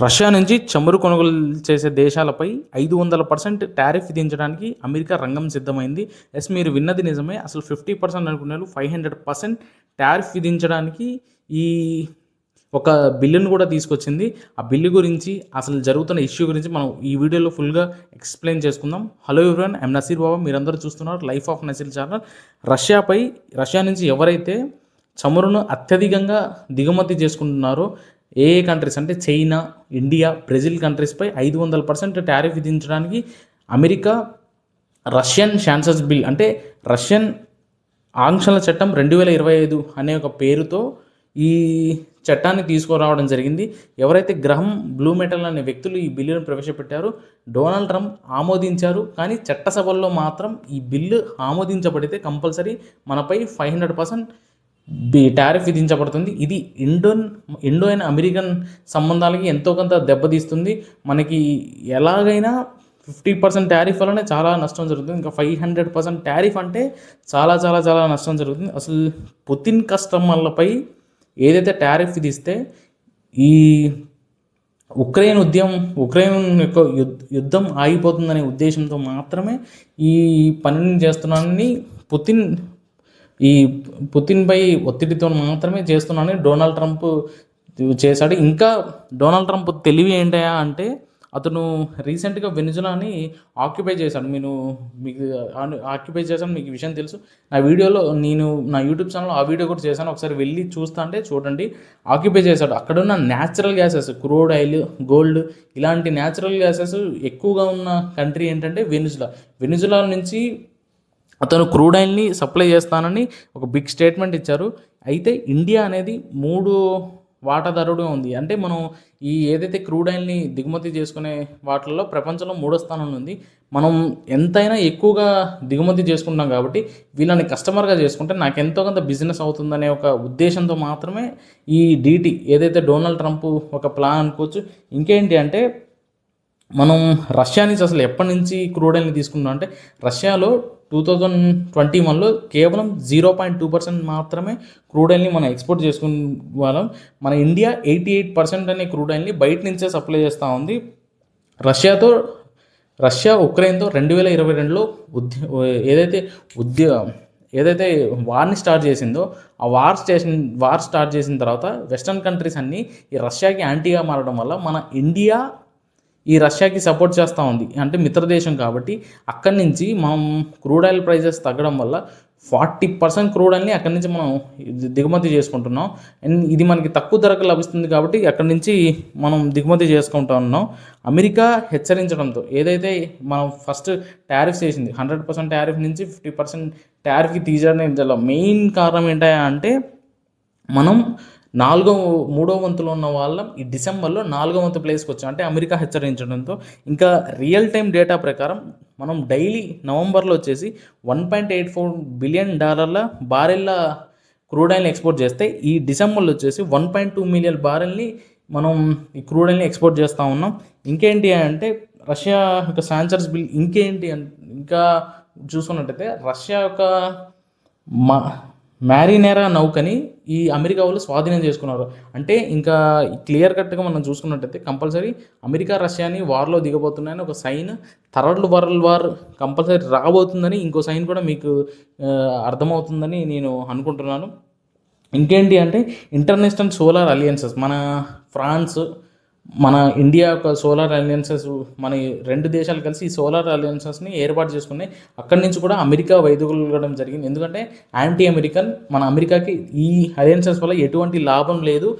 Russia నుంచి చమురు కొనుగోలు చేసే దేశాలపై 500% టారిఫ్ విధించడానికి అమెరికా రంగం సిద్ధమైంది. ఎస్, మీరు విన్నది నిజమే. అసలు 50% అనుకున్నారు, 500% టారిఫ్ విధించడానికి ఈ ఒక బిల్లును కూడా తీసుకొచ్చింది. ఆ బిల్లు గురించి, అసలు జరుగుతున్న ఇష్యూ గురించి మనం ఈ వీడియోలో ఫుల్గా ఎక్స్ప్లెయిన్ చేసుకుందాం. Hello everyone, I'm Naseer Baba. మీరందరూ చూస్తున్నారు life of Naseer channel. Russia నుంచి ఎవరైతే చమురును అత్యధికంగా దిగుమతి చేసుకుంటున్నారో ఏ కంట్రీస్ అంటే చైనా, ఇండియా, బ్రెజిల్ కంట్రీస్పై 500% టారిఫ్ విధించడానికి అమెరికా రష్యన్ శాన్సస్ బిల్ అంటే రష్యన్ ఆంక్షల చట్టం 2025 అనే ఒక పేరుతో ఈ చట్టాన్ని తీసుకురావడం జరిగింది. ఎవరైతే గ్రహం బ్లూ మెటల్ అనే వ్యక్తులు ఈ బిల్లును ప్రవేశపెట్టారో డొనాల్డ్ ట్రంప్ ఆమోదించారు. కానీ చట్టసభల్లో మాత్రం ఈ బిల్లు ఆమోదించబడితే కంపల్సరీ మనపై 500% టారిఫ్ విధించబడుతుంది. ఇది ఇండో అండ్ అమెరికన్ సంబంధాలకి ఎంతో కొంత దెబ్బతీస్తుంది. మనకి ఎలాగైనా 50% టారిఫ్ వల్లనే చాలా నష్టం జరుగుతుంది. ఇంకా 500% టారిఫ్ అంటే చాలా చాలా చాలా నష్టం జరుగుతుంది. అసలు పుతిన్ కస్టమర్లపై ఏదైతే టారిఫ్ విధిస్తే ఈ ఉక్రెయిన్ యొక్క యుద్ధం ఆగిపోతుందనే ఉద్దేశంతో మాత్రమే ఈ పనిని చేస్తున్నానని పుతిన్పై ఒత్తిడితో మాత్రమే చేస్తున్నానని డొనాల్డ్ ట్రంప్ చేశాడు. ఇంకా డొనాల్డ్ ట్రంప్ తెలివి ఏంటయా అంటే అతను రీసెంట్గా వెనిజులాని ఆక్యుపై చేశాడు. మీకు విషయం తెలుసు. నేను నా యూట్యూబ్ ఛానల్లో ఆ వీడియో కూడా చేశాను. ఒకసారి వెళ్ళి చూడండి. ఆక్యుపై చేశాడు. అక్కడున్న natural gases, crude oil, gold, ఇలాంటి న్యాచురల్ గ్యాసెస్ ఎక్కువగా ఉన్న కంట్రీ ఏంటంటే వెనిజులా నుంచి అతను క్రూడ్ ఆయిల్ని సప్లై చేస్తానని ఒక బిగ్ స్టేట్మెంట్ ఇచ్చారు. అయితే ఇండియా అనేది 3 వాటాదారుడుగా ఉంది. అంటే మనం ఏదైతే క్రూడ్ ఆయిల్ని దిగుమతి చేసుకునే వాటిల్లో ప్రపంచంలో 3వ స్థానంలో ఉంది. మనం ఎంతైనా ఎక్కువగా దిగుమతి చేసుకుంటాం కాబట్టి వీళ్ళని కస్టమర్గా చేసుకుంటే నాకు ఎంతో కొంత బిజినెస్ అవుతుందనే ఒక ఉద్దేశంతో మాత్రమే ఈ డీటీ ఏదైతే డొనాల్డ్ ట్రంప్ ఒక ప్లాన్ అనుకోవచ్చు. ఇంకేంటి అంటే మనం రష్యా నుంచి అసలు ఎప్పటి నుంచి క్రూడ్ ఆయిల్ని తీసుకుందాం అంటే రష్యాలో 2021లో కేవలం 0.2% మాత్రమే క్రూడ్ ఆయిల్ని మనం ఎక్స్పోర్ట్ చేసుకునే వాళ్ళం. మన ఇండియా 88% అనే క్రూడ్ ఆయిల్ని బయట నుంచే సప్లై చేస్తూ ఉంది. రష్యా ఉక్రెయిన్తో 2022లో ఏదైతే వార్ని స్టార్ట్ చేసిందో ఆ వార్ స్టార్ట్ చేసిన తర్వాత వెస్టర్న్ కంట్రీస్ అన్నీ ఈ రష్యాకి యాంటీగా మారడం వల్ల మన ఇండియా ఈ రష్యాకి సపోర్ట్ చేస్తూ ఉంది. అంటే మిత్రదేశం కాబట్టి అక్కడి నుంచి మనం క్రూడ్ ఆయిల్ ప్రైజెస్ తగ్గడం వల్ల 40% క్రూడ్ ఆయిల్ని అక్కడి నుంచి మనం దిగుమతి చేసుకుంటున్నాం. అండ్ ఇది మనకి తక్కువ ధరకు లభిస్తుంది కాబట్టి అక్కడి నుంచి మనం దిగుమతి చేసుకుంటూ ఉన్నాం. అమెరికా హెచ్చరించడంతో ఏదైతే మనం ఫస్ట్ టారిఫ్స్ వేసింది 100% టారిఫ్ నుంచి 50% టారిఫ్కి తీయడానికి మెయిన్ కారణం ఏంటంటే మనం 3వ వంతులో ఉన్న వాళ్ళం ఈ డిసెంబర్లో 4వ వంతు ప్లేస్కి వచ్చాం. అంటే అమెరికా హెచ్చరించడంతో ఇంకా రియల్ టైం డేటా ప్రకారం మనం డైలీ నవంబర్లో వచ్చేసి $1.84 బిలియన్ బారెల్ల క్రూడ్ ఆయిల్ని ఎక్స్పోర్ట్ చేస్తే ఈ డిసెంబర్లో వచ్చేసి 1.2 మిలియన్ బారెల్ని మనం ఈ క్రూడ్ ఆయిల్ని ఎక్స్పోర్ట్ చేస్తూ ఉన్నాం. ఇంకేంటి అంటే రష్యా యొక్క శాంక్షన్స్ బిల్ ఇంకా చూసుకున్నట్టయితే రష్యా యొక్క మ్యారినేరా నౌకని ఈ అమెరికా వాళ్ళు స్వాధీనం చేసుకున్నారు. అంటే ఇంకా క్లియర్ కట్గా మనం చూసుకున్నట్టయితే కంపల్సరీ అమెరికా రష్యాని వార్లో దిగబోతున్నాయని ఒక sign, third world war compulsory రాబోతుందని ఇంకో సైన్ కూడా మీకు అర్థమవుతుందని నేను అనుకుంటున్నాను. ఇంకేంటి అంటే ఇంటర్నేషనల్ సోలార్ అలయన్సెస్, మన ఫ్రాన్స్, మన ఇండియా యొక్క సోలార్ అలయన్సెస్, మన 2 దేశాలు కలిసి ఈ సోలార్ అలయన్సెస్ని ఏర్పాటు చేసుకున్నాయి. అక్కడి నుంచి కూడా అమెరికా వైదొలగడం జరిగింది. ఎందుకంటే యాంటీ అమెరికన్, మన అమెరికాకి ఈ అలయన్సెస్ వల్ల ఎటువంటి లాభం లేదు,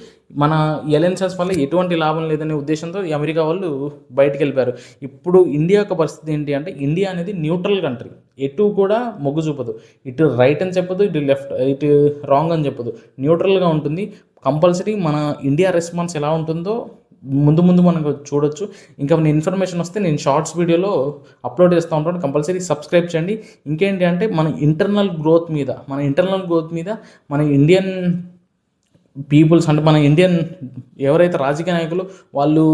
మన అలయన్సెస్ వల్ల ఎటువంటి లాభం లేదనే ఉద్దేశంతో ఈ అమెరికా వాళ్ళు బయటికి వెళ్ళిపోయారు. ఇప్పుడు ఇండియా యొక్క పరిస్థితి ఏంటి అంటే ఇండియా అనేది న్యూట్రల్ కంట్రీ, ఎటు కూడా మొగ్గు చూపదు, ఇటు రైట్ అని చెప్పదు, ఇటు లెఫ్ట్, ఇటు రాంగ్ అని చెప్పదు, న్యూట్రల్గా ఉంటుంది. కంపల్సరీ మన ఇండియా రెస్పాన్స్ ఎలా ఉంటుందో ముందు మనకు చూడొచ్చు. ఇంకా ఇన్ఫర్మేషన్ వస్తే నేను షార్ట్స్ వీడియోలో అప్లోడ్ చేస్తూ ఉంటాను. కంపల్సరీ సబ్స్క్రైబ్ చేయండి. ఇంకేంటి అంటే మన ఇంటర్నల్ గ్రోత్ మీద మన ఇండియన్ పీపుల్స్ అంటే మన ఇండియన్ ఎవరైతే రాజకీయ నాయకులు వాళ్ళు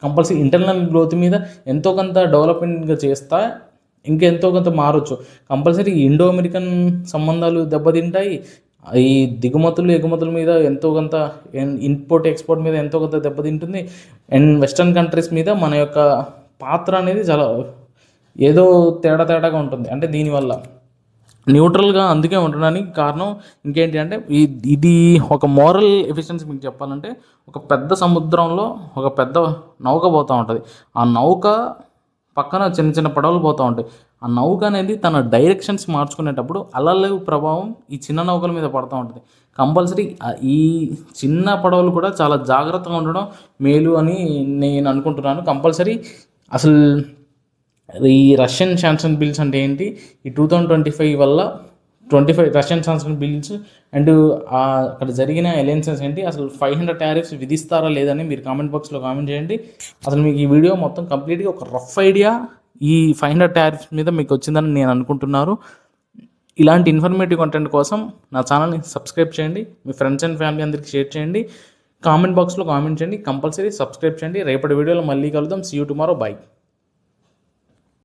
కంపల్సరీ ఇంటర్నల్ గ్రోత్ మీద ఎంతో కొంత డెవలప్మెంట్గా చేస్తా ఇంకెంతో కొంత మారొచ్చు. కంపల్సరీ ఇండో అమెరికన్ సంబంధాలు దెబ్బతింటాయి. ఈ దిగుమతులు ఎగుమతుల మీద ఎంతో కొంత, ఇంపోర్ట్ ఎక్స్పోర్ట్ మీద ఎంతో కొంత దెబ్బతింటుంది. అండ్ వెస్ట్రన్ కంట్రీస్ మీద మన యొక్క పాత్ర అనేది చాలా ఏదో తేడాగా ఉంటుంది. అంటే దీనివల్ల న్యూట్రల్గా అందుకే ఉండడానికి కారణం ఇంకేంటి అంటే ఇది ఒక మోరల్ ఎఫిషియన్సీ మీకు చెప్పాలంటే, ఒక పెద్ద సముద్రంలో ఒక పెద్ద నౌక పోతూ ఉంటుంది. ఆ నౌక పక్కన చిన్న చిన్న పడవలు పోతూ ఉంటాయి. ఆ నౌక అనేది తన డైరెక్షన్స్ మార్చుకునేటప్పుడు అలల ప్రభావం ఈ చిన్న నౌకల మీద పడుతూ ఉంటుంది. కంపల్సరీ ఈ చిన్న పడవలు కూడా చాలా జాగ్రత్తగా ఉండడం మేలు అని నేను అనుకుంటున్నాను. కంపల్సరీ అసలు ఈ రష్యన్ శాంక్షన్ బిల్స్ అంటే ఏంటి, ఈ 2025 వల్ల 25 రష్యన్ శాంక్షన్ బిల్స్ అండ్ అక్కడ జరిగిన అలయన్సెస్ ఏంటి, అసలు 500 టారిఫ్స్ విధిస్తారా లేదని మీరు కామెంట్ బాక్స్లో కామెంట్ చేయండి. అసలు మీకు ఈ వీడియో మొత్తం కంప్లీట్గా ఒక రఫ్ ఐడియా ఈ 500 టారిఫ్స్ మీద మీకు వచ్చిందని నేను అనుకుంటున్నాను. ఇలాంటి ఇన్ఫర్మేటివ్ కంటెంట్ కోసం నా ఛానల్ని సబ్స్క్రైబ్ చేయండి, మీ ఫ్రెండ్స్ అండ్ ఫ్యామిలీ అందరికీ షేర్ చేయండి, కామెంట్ బాక్స్లో కామెంట్ చేయండి, కంపల్సరీ సబ్స్క్రైబ్ చేయండి. రేపటి వీడియోలో మళ్ళీ కలుద్దాం. See you tomorrow. బై.